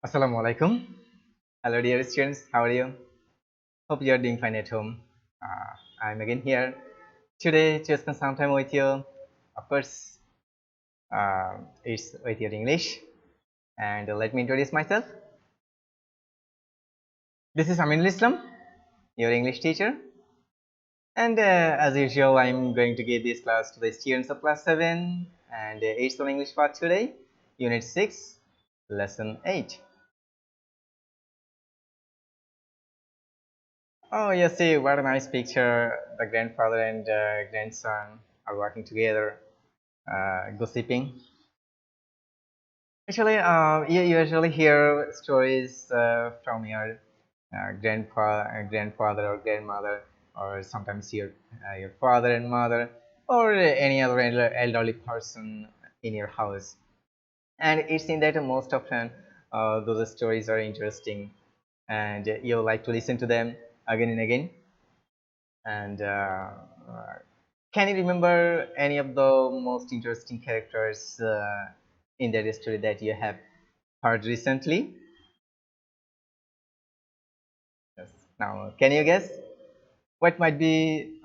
Assalamu alaikum. Hello, dear students. How are you? Hope you are doing fine at home. I'm again here today to spend some time with you. Of course, it's with your English. And let me introduce myself. This is Aminul Islam, your English teacher. And as usual, I'm going to give this class to the students of class 7 and it's on English part today, Unit 6, Lesson 8. Oh, yes, see, what a nice picture. The grandfather and grandson are working together, gossiping. Actually, you usually hear stories from your grandfather or grandmother, or sometimes your father and mother, or any other elderly person in your house. And it seems that most often those stories are interesting, and you like to listen to them again and again. And can you remember any of the most interesting characters in that story that you have heard recently? Yes. Now, can you guess what might be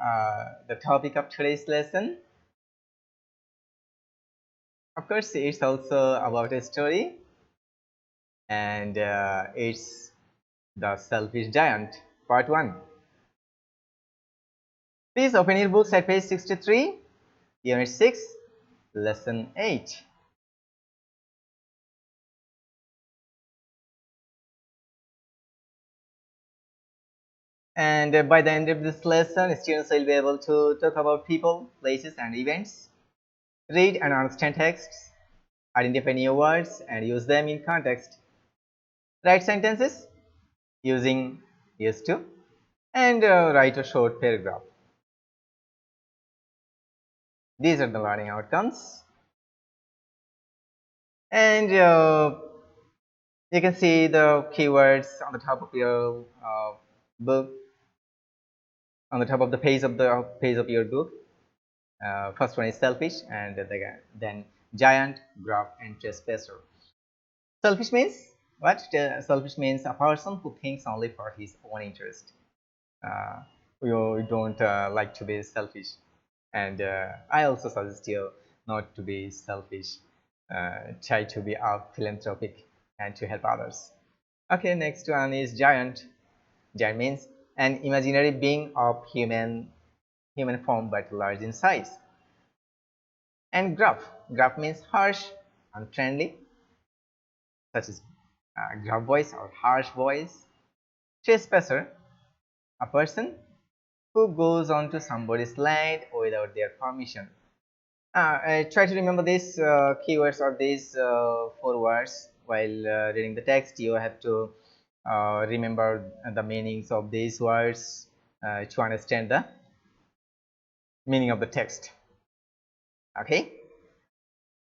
the topic of today's lesson? Of course, it's also about a story, and it's The Selfish Giant, Part 1. Please open your books at page 63, Unit 6, Lesson 8. And by the end of this lesson, students will be able to talk about people, places, and events, read and understand texts, identify new words, and use them in context, write sentences using used to, and write a short paragraph. These are the learning outcomes. And you can see the keywords on the top of your book, on the top of the page of your book. First one is selfish, and then giant, gruff, and trespasser. Selfish means what? Selfish means a person who thinks only for his own interest. Uh, we don't like to be selfish, and I also suggest you not to be selfish. Try to be philanthropic and to help others. Okay, next one is giant. Giant means an imaginary being of human form but large in size. And gruff means harsh, unfriendly, such as gruff voice or harsh voice. Trespasser, a person who goes onto somebody's land without their permission. Try to remember these keywords or these four words while reading the text. You have to remember the meanings of these words to understand the meaning of the text. Okay.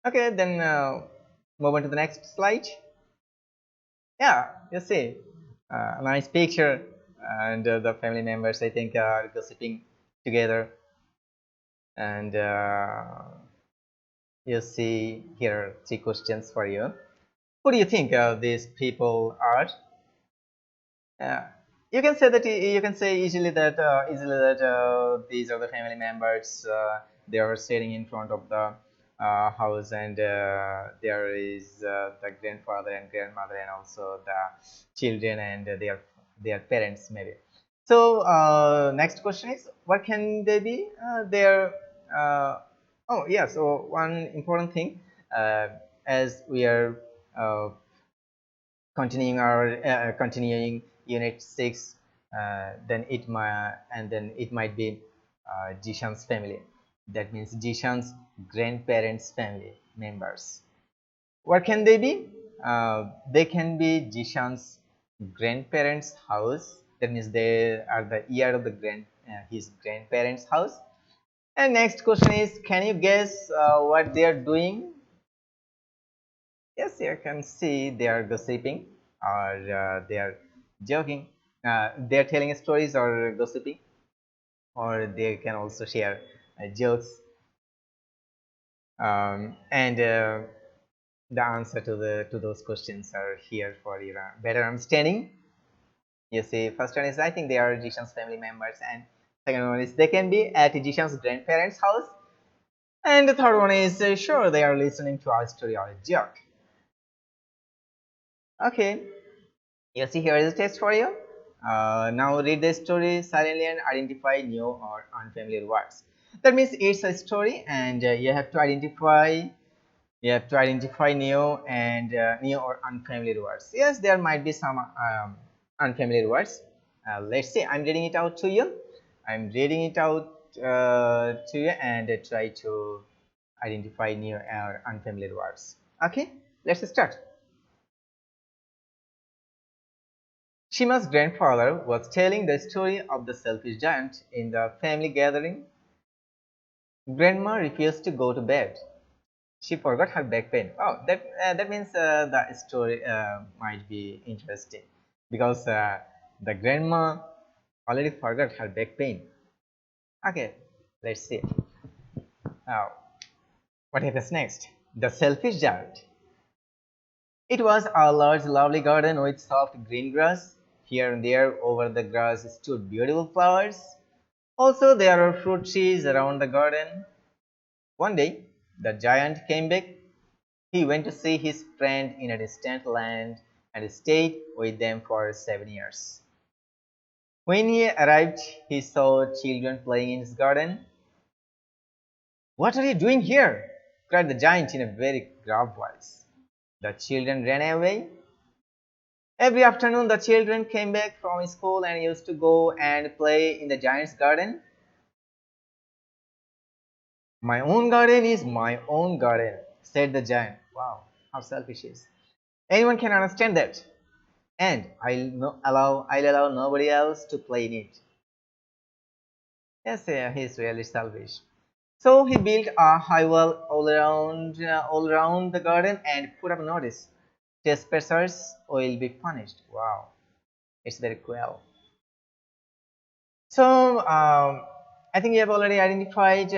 Okay, then move on to the next slide. Yeah, you see, a nice picture, and the family members, I think, are gossiping together. And you see here three questions for you. Who do you think these people are? Uh, you can say that you can say easily that these are the family members. They are sitting in front of the house, and there is the grandfather and grandmother, and also the children and their parents maybe. So next question is, what can they be? Their oh yeah. So one important thing, uh, as we are uh, continuing unit 6, then it might be Jishan's family. That means Jishan's grandparents family members. What can they be? They can be Jishan's grandparents house. That means they are the year of the his grandparents house. And next question is, can you guess what they are doing? Yes, you can see they are gossiping, or they are joking. They are telling stories or gossiping, or they can also share jokes. And the answer to those questions are here for your better understanding. You see, first one is I think they are Jishan's family members, and second one is they can be at Jishan's grandparents' house, and the third one is sure they are listening to our story or a joke. Okay, you see here is a test for you. Now read the story silently and identify new or unfamiliar words. That means it's a story, and you have to identify new and new or unfamiliar words. Yes, there might be some unfamiliar words. Let's see. I'm reading it out to you. I'm reading it out to you and try to identify new or unfamiliar words. Okay, let's start. Shima's grandfather was telling the story of the selfish giant in the family gathering. Grandma refused to go to bed. She forgot her back pain. Oh, that means the story might be interesting because the grandma already forgot her back pain. Okay, let's see. Now, what happens next? The selfish giant. It was a large, lovely garden with soft green grass. Here and there, over the grass, stood beautiful flowers. Also, there are fruit trees around the garden. One day, the giant came back. He went to see his friend in a distant land and stayed with them for 7 years. When he arrived, he saw children playing in his garden. What are you doing here? Cried the giant in a very gruff voice. The children ran away. Every afternoon, the children came back from school and used to go and play in the giant's garden. My own garden is my own garden, said the giant. Wow, how selfish he is. Anyone can understand that. And I'll allow nobody else to play in it. Yes, yeah, he's really selfish. So he built a high wall all around the garden and put up a notice: trespassers will be punished. Wow, it's very cruel. So I think you have already identified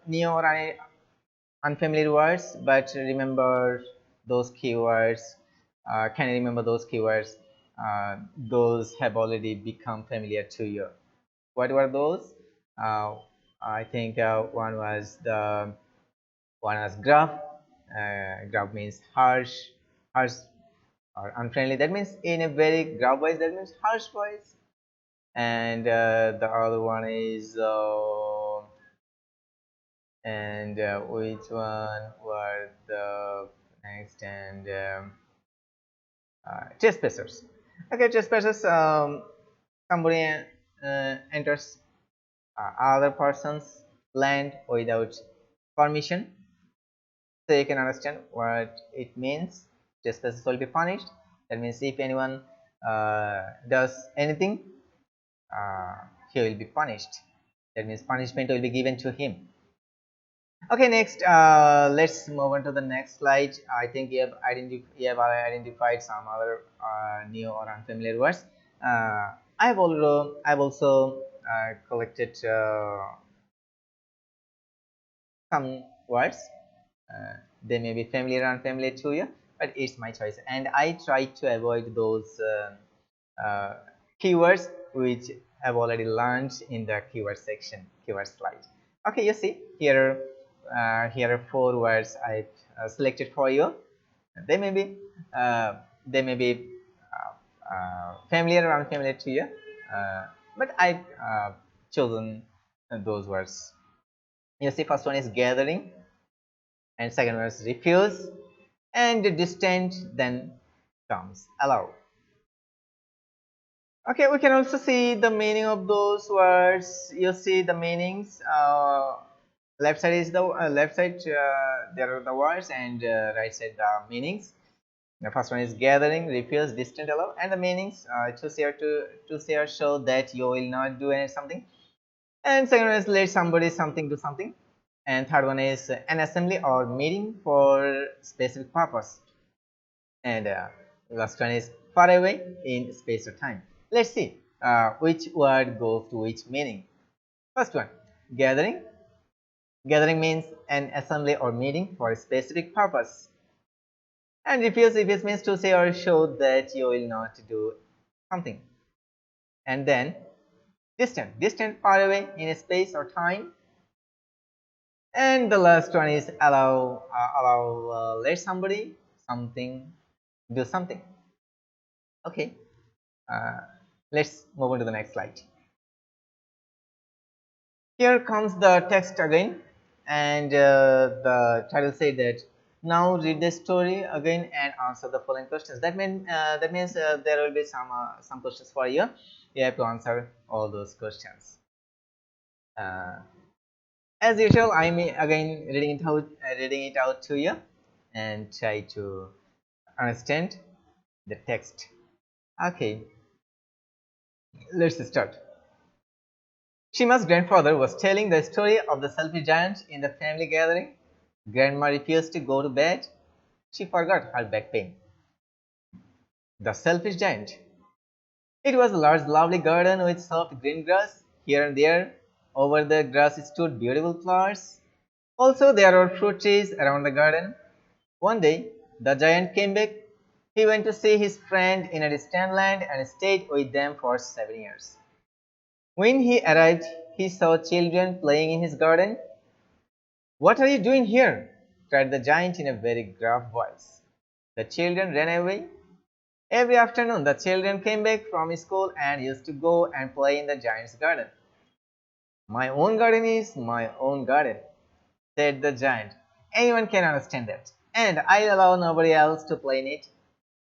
new or unfamiliar words, but remember those keywords. Can you remember those keywords? Those have already become familiar to you. What were those? Uh, I think one was gruff. Gruff means harsh, harsh or unfriendly. That means in a very gruff voice. That means harsh voice. And the other one is which one were the next and trespassers. Okay, trespassers. Somebody enters other person's land without permission. So you can understand what it means. Trespassers will be punished. That means if anyone does anything, uh, he will be punished. That means punishment will be given to him. Okay, next, let's move on to the next slide. I think you have identified some other new or unfamiliar words. I've also collected some words. They may be familiar or unfamiliar to you, but it's my choice, and I try to avoid those keywords which I've already learned in the keyword section, keyword slide. Okay, you see here, here are four words I've selected for you. They may be they may be familiar or unfamiliar to you, but I've chosen those words. You see, first one is gathering, and second one is refuse, and distant then comes allow. Okay, we can also see the meaning of those words. You see the meanings. Left side is the left side. There are the words, and right side the meanings. The first one is gathering, refuse, distant, allow, and the meanings. To say or show that you will not do any something. And second one is let somebody something do something. And third one is an assembly or meeting for specific purpose. And last one is far away in space or time. Let's see which word goes to which meaning. First one, gathering. Gathering means an assembly or meeting for a specific purpose. And refuse means to say or show that you will not do something. And then distant, far away in a space or time. And the last one is let somebody something do something. Okay, uh, let's move on to the next slide. Here comes the text again, and the title said that now read the story again and answer the following questions. That means there will be some questions for you. You have to answer all those questions. Uh, as usual, I'm again reading it out to you, and try to understand the text. Okay, let's start. Shima's grandfather was telling the story of the selfish giant in the family gathering. Grandma refused to go to bed. She forgot her back pain. The selfish giant. It was a large, lovely garden with soft green grass here and there. Over the grass stood beautiful flowers. Also, there were fruit trees around the garden. One day, the giant came back. He went to see his friend in a distant land and stayed with them for 7 years. When he arrived, he saw children playing in his garden. "What are you doing here?" cried the giant in a very gruff voice. The children ran away. Every afternoon, the children came back from school and used to go and play in the giant's garden. "My own garden is my own garden," said the giant. "Anyone can understand that, and I'll allow nobody else to play in it."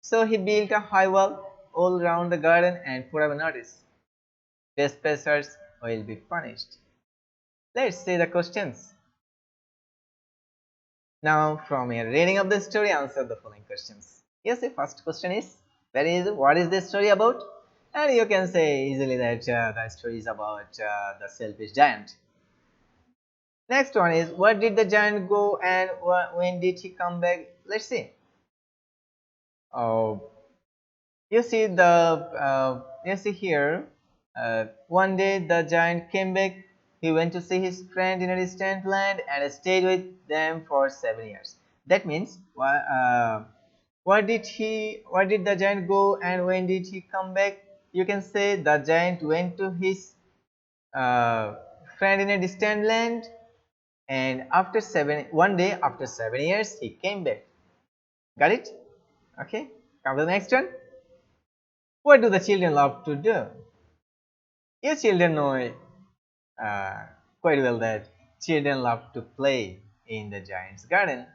So he built a high wall all round the garden and put up a notice: "Trespassers will be punished." Let's see the questions. Now, from your reading of the story, answer the following questions. Yes, the first question is very easy. What is this story about? And you can say easily that the story is about the selfish giant. Next one is, where did the giant go and when did he come back? Let's see. Oh, you see here. One day the giant came back. He went to see his friend in a distant land and stayed with them for 7 years. That means, where did the giant go and when did he come back? You can say the giant went to his uh, friend in a distant land, and one day after 7 years he came back. Got it? Okay. Come to the next one. What do the children love to do? You children know uh, quite well that children love to play in the giant's garden.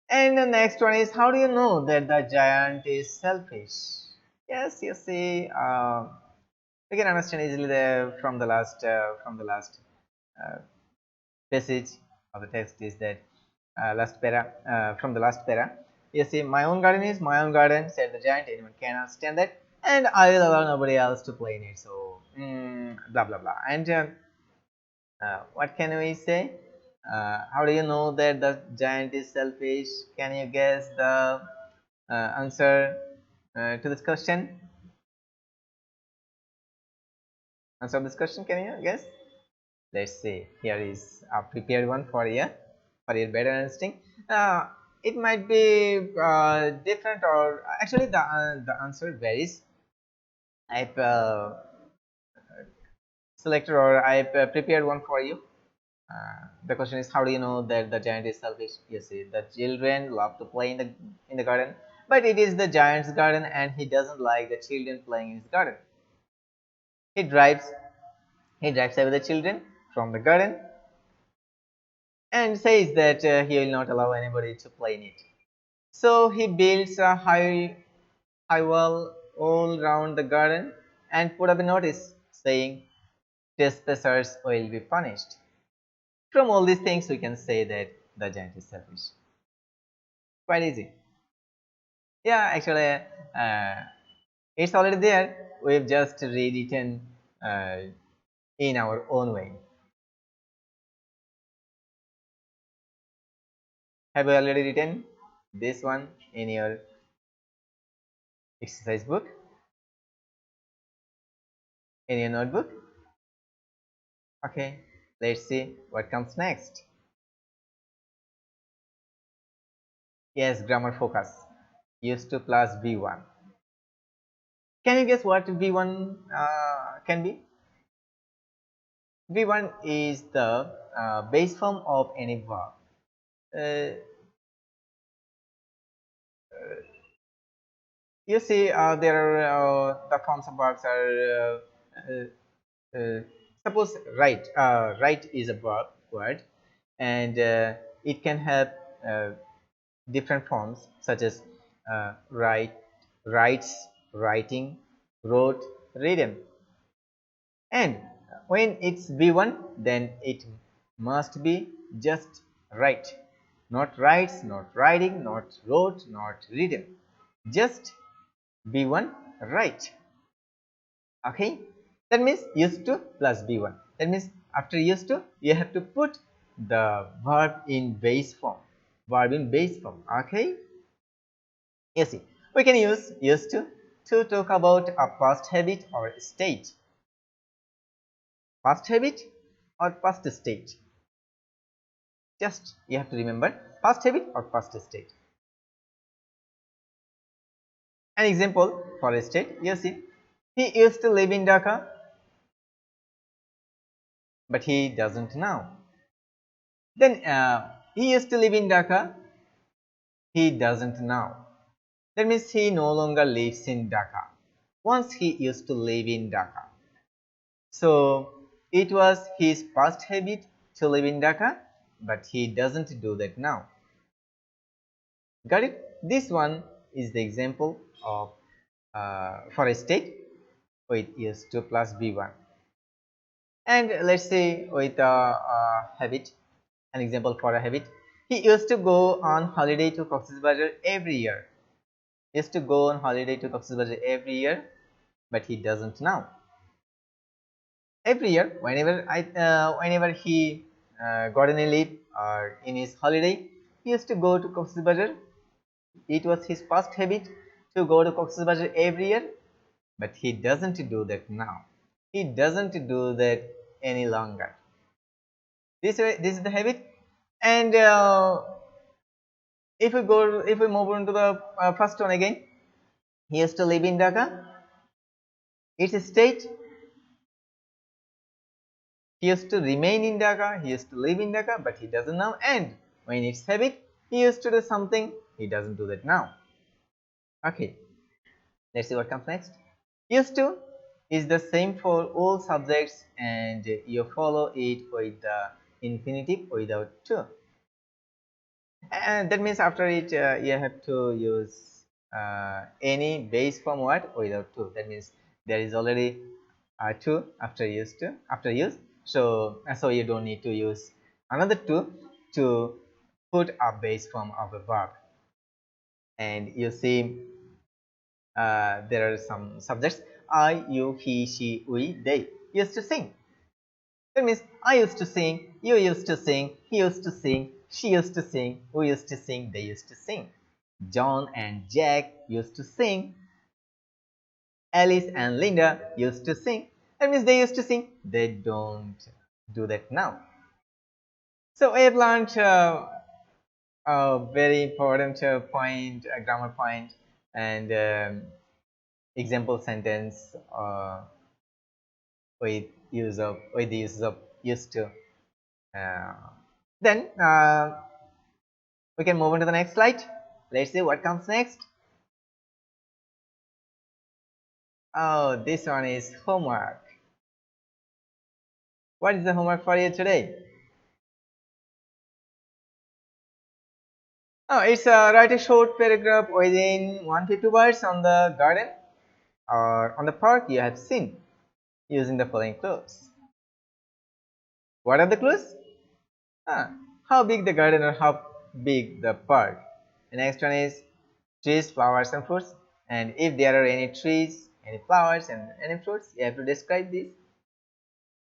And the next one is, how do you know that the giant is selfish? Yes, you see, we can understand easily from the last uh, passage of the text is that from the last para. You see, "My own garden is my own garden," said the giant. "Anyone can understand that, and I will allow nobody else to play in it." So, blah blah blah. And what can we say? How do you know that the giant is selfish? Can you guess the answer to this question? Answer this question. Can you guess? Let's see. Here is a prepared one for your better understanding. It might be different, or actually the answer varies. I've selected, or I've prepared one for you. The question is, how do you know that the giant is selfish? You see, the children love to play in the garden, but it is the giant's garden, and he doesn't like the children playing in his garden. He drives he drives away the children from the garden and says that he will not allow anybody to play in it. So he builds a high wall all round the garden and put up a notice saying, "Trespassers will be punished." From all these things, we can say that the giant is selfish. Quite easy. Yeah, actually, it's already there. We've just rewritten uh, in our own way. Have you already written this one in your exercise book, in your notebook? Okay, let's see what comes next. Yes, grammar focus. Used to plus V1. Can you guess what V1 can be? V1 is the base form of any verb. Uh, you see, there are the forms of verbs are suppose write. Write is a verb word, and it can have uh, different forms such as write, writes, writing, wrote, written. And when it's V1, then it must be just write, not writes, not writing, not wrote, not written, just V1 write. Okay, that means used to plus V1. That means after used to, you have to put the verb in base form. Verb in base form. Okay, you see, we can use used to talk about a past habit or state. Past habit or past state. Just you have to remember past habit or past state. An example for a state, you see, he used to live in Dhaka, but he doesn't now. Then he used to live in Dhaka, he doesn't now. That means he no longer lives in Dhaka. Once he used to live in Dhaka. So it was his past habit to live in Dhaka, but he doesn't do that now. Got it? This one is the example of for a state with used to plus V1. And let's say with a habit, an example for a habit. He used to go on holiday to Cox's Bazar every year. He used to go on holiday to Cox's Bazar every year, but he doesn't now. Every year, whenever he got any leave or in his holiday, he used to go to Cox's Bazar. It was his past habit to go to Cox's Bazar every year, but he doesn't do that now. He doesn't do that any longer. This is the habit. And if we move on to the first one again, he used to live in Dhaka. It's a state. He used to remain in Dhaka. He used to live in Dhaka, but he doesn't now. And when it's habit, he used to do something. He doesn't do that now. Okay, let's see what comes next. Used to is the same for all subjects, and you follow it with the infinitive without to. And that means after it, you have to use any base form word without to. That means there is already to after use. So you don't need to use another to put a base form of a verb. And you see, there are some subjects: I, you, he, she, we, they used to sing. That means I used to sing, you used to sing, he used to sing, she used to sing, we used to sing, they used to sing. John and Jack used to sing. Alice and Linda used to sing. That means they used to sing. They don't do that now. So I have learned a very important point, a grammar point, and example sentence with the use of used to. Uh, then we can move on to the next slide. Let's see what comes next. Oh, this one is homework. What is the homework for you today? Oh, it's write a short paragraph within 150 words on the garden or on the park you have seen using the following clues. What are the clues? How big the garden or how big the park. The next one is trees, flowers, and fruits. And if there are any trees, any flowers, and any fruits, you have to describe these.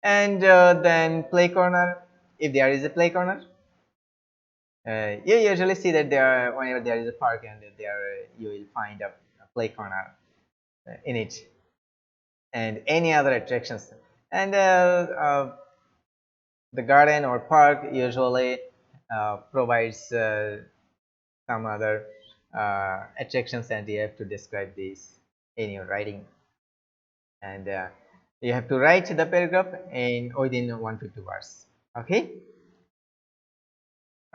And then play corner. If there is a play corner, you usually see that there, whenever there is a park and there you will find a play corner in it, and any other attractions. And the garden or park usually provides some other attractions, and you have to describe this in your writing. And you have to write the paragraph in within 150 words. Okay.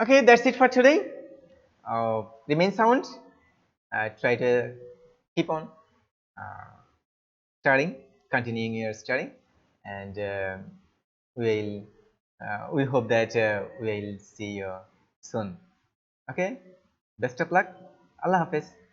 Okay, that's it for today. Remain sound. Try to keep on uh, studying, continuing your studying, and we'll we hope that we'll see you soon. Okay. Best of luck. Allah Hafiz.